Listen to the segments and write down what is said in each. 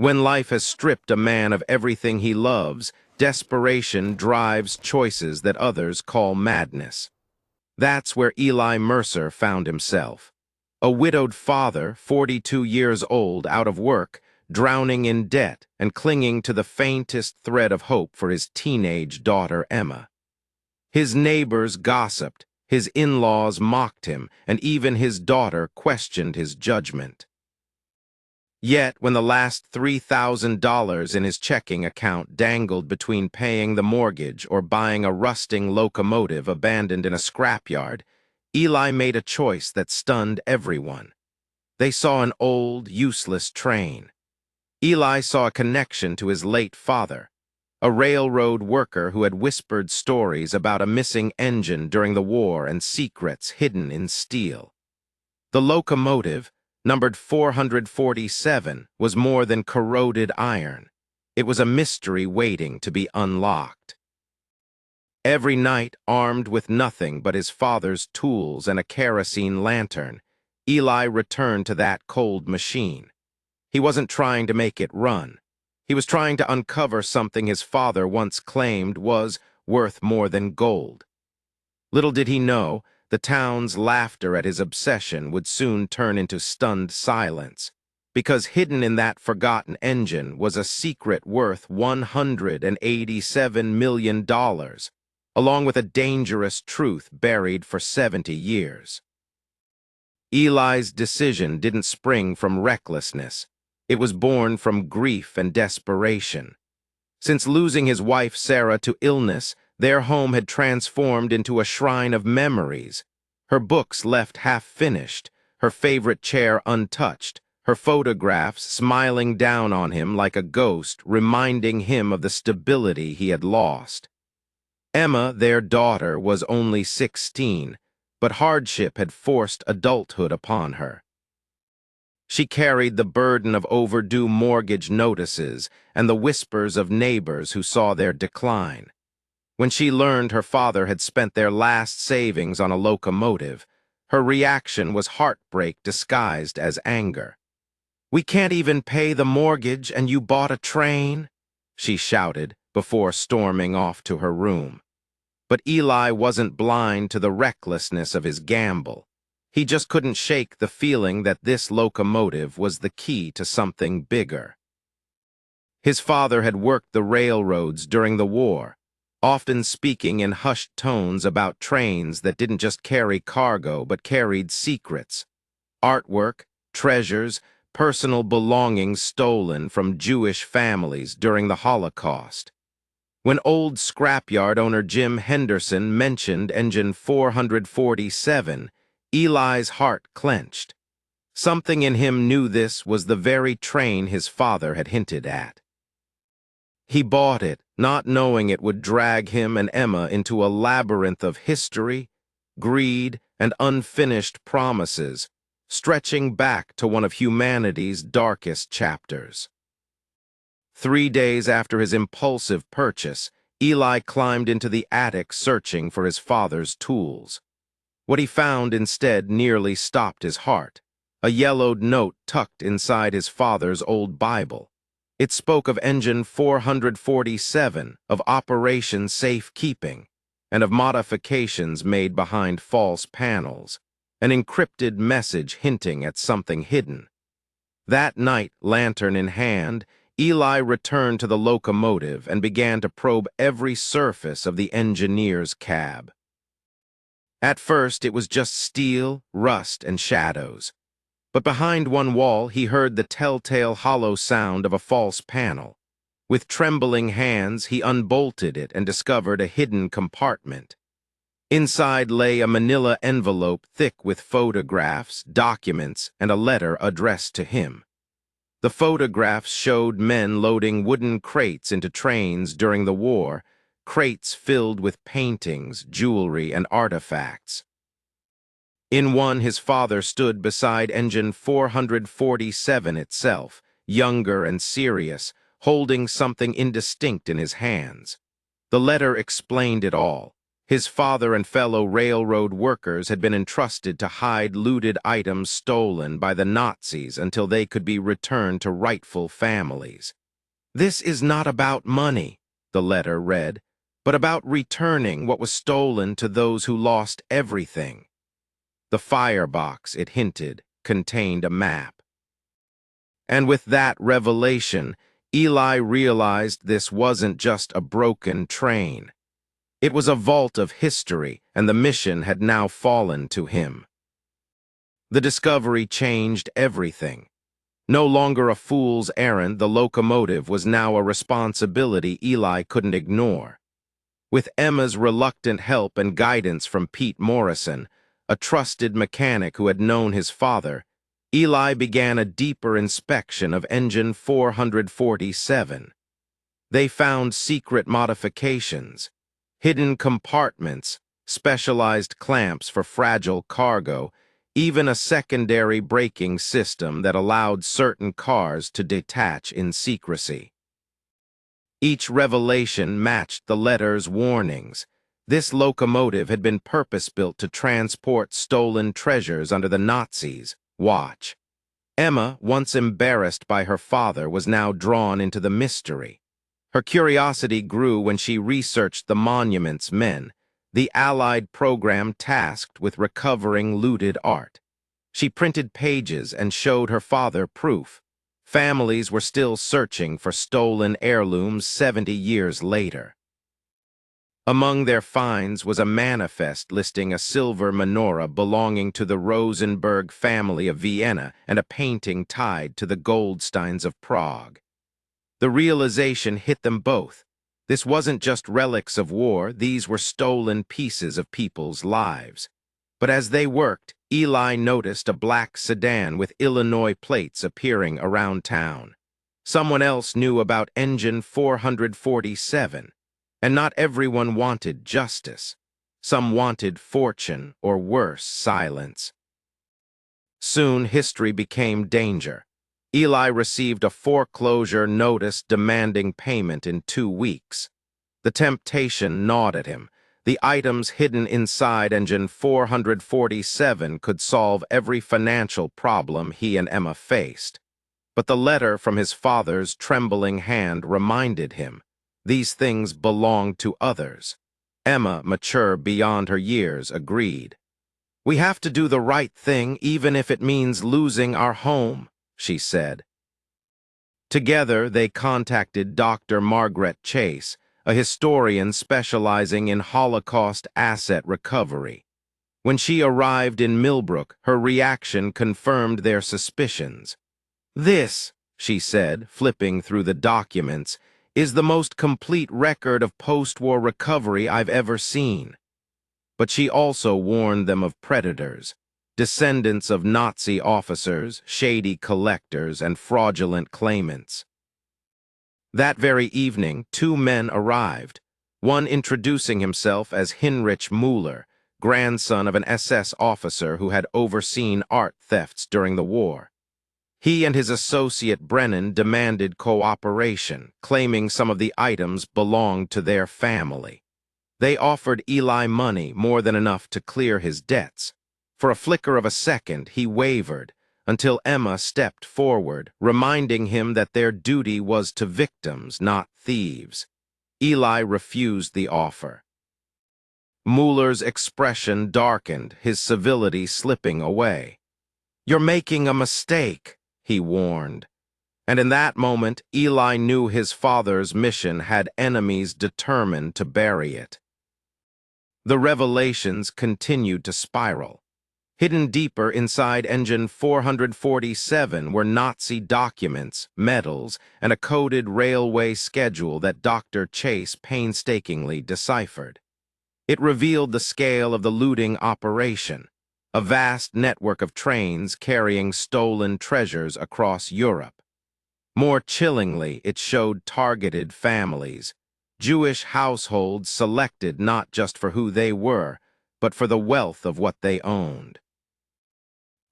When life has stripped a man of everything he loves, desperation drives choices that others call madness. That's where Eli Mercer found himself. A widowed father, 42 years old, out of work, drowning in debt and clinging to the faintest thread of hope for his teenage daughter, Emma. His neighbors gossiped, his in-laws mocked him, and even his daughter questioned his judgment. Yet, when the last $3,000 in his checking account dangled between paying the mortgage or buying a rusting locomotive abandoned in a scrapyard, Eli made a choice that stunned everyone. They saw an old, useless train. Eli saw a connection to his late father, a railroad worker who had whispered stories about a missing engine during the war and secrets hidden in steel. The locomotive, numbered 447, was more than corroded iron. It was a mystery waiting to be unlocked. Every night, armed with nothing but his father's tools and a kerosene lantern, Eli returned to that cold machine. He wasn't trying to make it run. He was trying to uncover something his father once claimed was worth more than gold. Little did he know, the town's laughter at his obsession would soon turn into stunned silence, because hidden in that forgotten engine was a secret worth $187 million, along with a dangerous truth buried for 70 years. Eli's decision didn't spring from recklessness. It was born from grief and desperation. Since losing his wife Sarah to illness, their home had transformed into a shrine of memories. Her books left half-finished, her favorite chair untouched, her photographs smiling down on him like a ghost, reminding him of the stability he had lost. Emma, their daughter, was only 16, but hardship had forced adulthood upon her. She carried the burden of overdue mortgage notices and the whispers of neighbors who saw their decline. When she learned her father had spent their last savings on a locomotive, her reaction was heartbreak disguised as anger. "We can't even pay the mortgage and you bought a train?" she shouted before storming off to her room. But Eli wasn't blind to the recklessness of his gamble. He just couldn't shake the feeling that this locomotive was the key to something bigger. His father had worked the railroads during the war, often speaking in hushed tones about trains that didn't just carry cargo but carried secrets, artwork, treasures, personal belongings stolen from Jewish families during the Holocaust. When old scrapyard owner Jim Henderson mentioned engine 447, Eli's heart clenched. Something in him knew this was the very train his father had hinted at. He bought it, not knowing it would drag him and Emma into a labyrinth of history, greed, and unfinished promises, stretching back to one of humanity's darkest chapters. 3 days after his impulsive purchase, Eli climbed into the attic searching for his father's tools. What he found instead nearly stopped his heart, a yellowed note tucked inside his father's old Bible. It spoke of engine 447, of Operation Safekeeping, and of modifications made behind false panels, an encrypted message hinting at something hidden. That night, lantern in hand, Eli returned to the locomotive and began to probe every surface of the engineer's cab. At first, it was just steel, rust, and shadows. But behind one wall, he heard the telltale hollow sound of a false panel. With trembling hands, he unbolted it and discovered a hidden compartment. Inside lay a manila envelope thick with photographs, documents, and a letter addressed to him. The photographs showed men loading wooden crates into trains during the war, crates filled with paintings, jewelry, and artifacts. In one, his father stood beside engine 447 itself, younger and serious, holding something indistinct in his hands. The letter explained it all. His father and fellow railroad workers had been entrusted to hide looted items stolen by the Nazis until they could be returned to rightful families. "This is not about money," the letter read, "but about returning what was stolen to those who lost everything." The firebox, it hinted, contained a map. And with that revelation, Eli realized this wasn't just a broken train. It was a vault of history, and the mission had now fallen to him. The discovery changed everything. No longer a fool's errand, the locomotive was now a responsibility Eli couldn't ignore. With Emma's reluctant help and guidance from Pete Morrison, a trusted mechanic who had known his father, Eli began a deeper inspection of engine 447. They found secret modifications, hidden compartments, specialized clamps for fragile cargo, even a secondary braking system that allowed certain cars to detach in secrecy. Each revelation matched the letter's warnings. This locomotive had been purpose-built to transport stolen treasures under the Nazis' watch. Emma, once embarrassed by her father, was now drawn into the mystery. Her curiosity grew when she researched the Monument's Men, the Allied program tasked with recovering looted art. She printed pages and showed her father proof. Families were still searching for stolen heirlooms 70 years later. Among their finds was a manifest listing a silver menorah belonging to the Rosenberg family of Vienna and a painting tied to the Goldsteins of Prague. The realization hit them both. This wasn't just relics of war, these were stolen pieces of people's lives. But as they worked, Eli noticed a black sedan with Illinois plates appearing around town. Someone else knew about engine 447, and not everyone wanted justice. Some wanted fortune, or worse, silence. Soon, history became danger. Eli received a foreclosure notice demanding payment in 2 weeks. The temptation gnawed at him. The items hidden inside engine 447 could solve every financial problem he and Emma faced. But the letter from his father's trembling hand reminded him, these things belonged to others. Emma, mature beyond her years, agreed. "We have to do the right thing even if it means losing our home," she said. Together, they contacted Dr. Margaret Chase, a historian specializing in Holocaust asset recovery. When she arrived in Millbrook, her reaction confirmed their suspicions. "This," she said, flipping through the documents, "is the most complete record of post-war recovery I've ever seen." But she also warned them of predators, descendants of Nazi officers, shady collectors, and fraudulent claimants. That very evening, 2 men arrived, one introducing himself as Heinrich Müller, grandson of an SS officer who had overseen art thefts during the war. He and his associate Brennan demanded cooperation, claiming some of the items belonged to their family. They offered Eli money, more than enough to clear his debts. For a flicker of a second, he wavered, until Emma stepped forward, reminding him that their duty was to victims, not thieves. Eli refused the offer. Müller's expression darkened, his civility slipping away. "You're making a mistake," he warned. And in that moment, Eli knew his father's mission had enemies determined to bury it. The revelations continued to spiral. Hidden deeper inside engine 447 were Nazi documents, medals, and a coded railway schedule that Dr. Chase painstakingly deciphered. It revealed the scale of the looting operation, a vast network of trains carrying stolen treasures across Europe. More chillingly, it showed targeted families, Jewish households selected not just for who they were, but for the wealth of what they owned.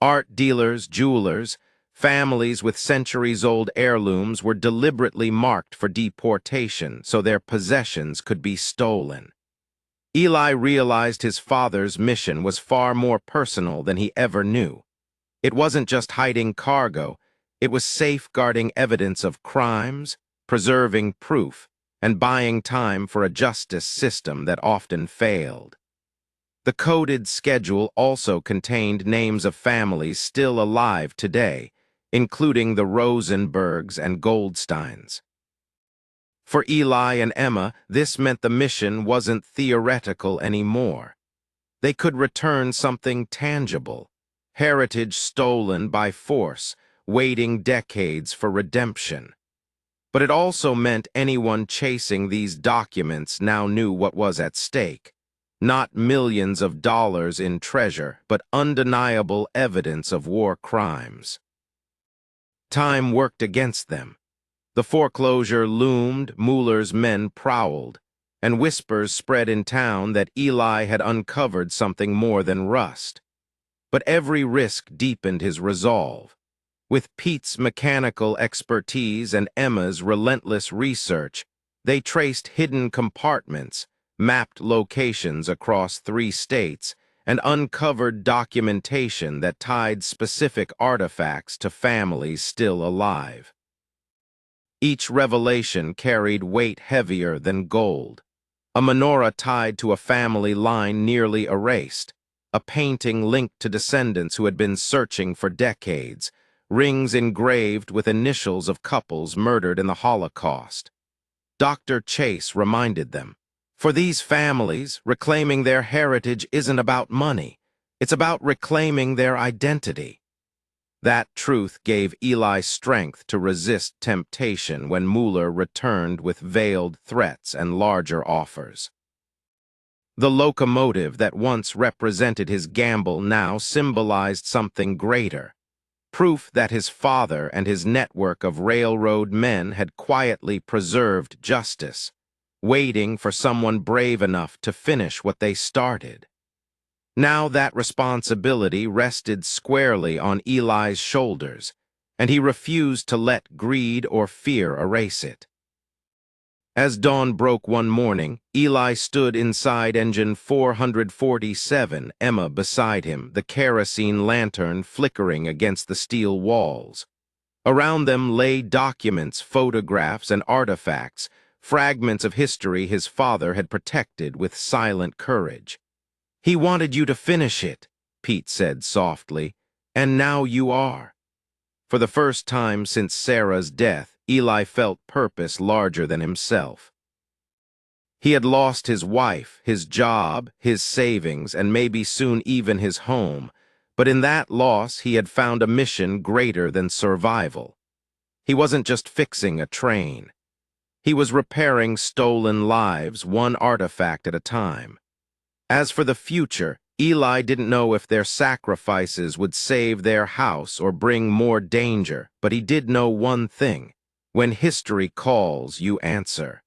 Art dealers, jewelers, families with centuries-old heirlooms were deliberately marked for deportation so their possessions could be stolen. Eli realized his father's mission was far more personal than he ever knew. It wasn't just hiding cargo, it was safeguarding evidence of crimes, preserving proof, and buying time for a justice system that often failed. The coded schedule also contained names of families still alive today, including the Rosenbergs and Goldsteins. For Eli and Emma, this meant the mission wasn't theoretical anymore. They could return something tangible, heritage stolen by force, waiting decades for redemption. But it also meant anyone chasing these documents now knew what was at stake. Not millions of dollars in treasure, but undeniable evidence of war crimes. Time worked against them. The foreclosure loomed, Mueller's men prowled, and whispers spread in town that Eli had uncovered something more than rust. But every risk deepened his resolve. With Pete's mechanical expertise and Emma's relentless research, they traced hidden compartments, mapped locations across 3 states, and uncovered documentation that tied specific artifacts to families still alive. Each revelation carried weight heavier than gold. A menorah tied to a family line nearly erased, a painting linked to descendants who had been searching for decades, rings engraved with initials of couples murdered in the Holocaust. Dr. Chase reminded them, for these families, reclaiming their heritage isn't about money. It's about reclaiming their identity. That truth gave Eli strength to resist temptation when Mueller returned with veiled threats and larger offers. The locomotive that once represented his gamble now symbolized something greater. Proof that his father and his network of railroad men had quietly preserved justice, waiting for someone brave enough to finish what they started. Now that responsibility rested squarely on Eli's shoulders, and he refused to let greed or fear erase it. As dawn broke one morning, Eli stood inside engine 447, Emma beside him, the kerosene lantern flickering against the steel walls. Around them lay documents, photographs, and artifacts, fragments of history his father had protected with silent courage. "He wanted you to finish it," Pete said softly, "and now you are." For the first time since Sarah's death, Eli felt purpose larger than himself. He had lost his wife, his job, his savings, and maybe soon even his home, but in that loss he had found a mission greater than survival. He wasn't just fixing a train. He was repairing stolen lives, one artifact at a time. As for the future, Eli didn't know if their sacrifices would save their house or bring more danger, but he did know one thing: when history calls, you answer.